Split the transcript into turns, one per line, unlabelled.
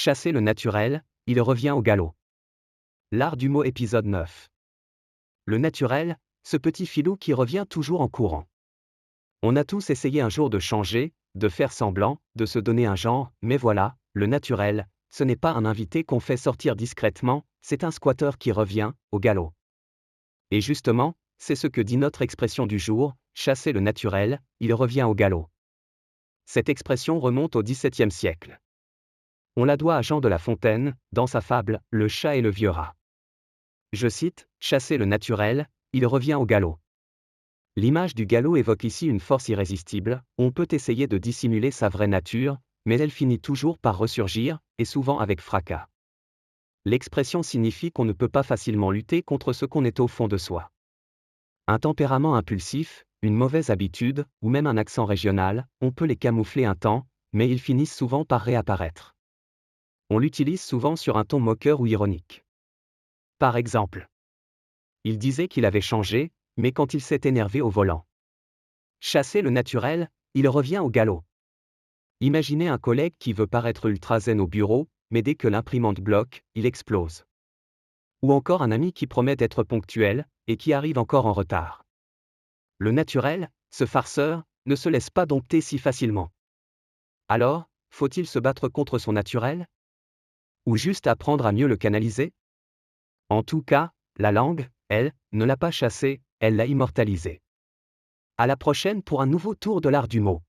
Chasser le naturel, il revient au galop. L'art du mot épisode 9. Le naturel, ce petit filou qui revient toujours en courant. On a tous essayé un jour de changer, de faire semblant, de se donner un genre, mais voilà, le naturel, ce n'est pas un invité qu'on fait sortir discrètement, c'est un squatteur qui revient, au galop. Et justement, c'est ce que dit notre expression du jour, chasser le naturel, il revient au galop. Cette expression remonte au XVIIe siècle. On la doit à Jean de La Fontaine, dans sa fable, Le chat et le vieux rat. Je cite, « Chasser le naturel, il revient au galop ». L'image du galop évoque ici une force irrésistible, on peut essayer de dissimuler sa vraie nature, mais elle finit toujours par ressurgir, et souvent avec fracas. L'expression signifie qu'on ne peut pas facilement lutter contre ce qu'on est au fond de soi. Un tempérament impulsif, une mauvaise habitude, ou même un accent régional, on peut les camoufler un temps, mais ils finissent souvent par réapparaître. On l'utilise souvent sur un ton moqueur ou ironique. Par exemple, il disait qu'il avait changé, mais quand il s'est énervé au volant. Chasser le naturel, il revient au galop. Imaginez un collègue qui veut paraître ultra zen au bureau, mais dès que l'imprimante bloque, il explose. Ou encore un ami qui promet d'être ponctuel, et qui arrive encore en retard. Le naturel, ce farceur, ne se laisse pas dompter si facilement. Alors, faut-il se battre contre son naturel? Ou juste apprendre à mieux le canaliser? En tout cas, la langue, elle, ne l'a pas chassé, elle l'a immortalisé. À la prochaine pour un nouveau tour de l'art du mot.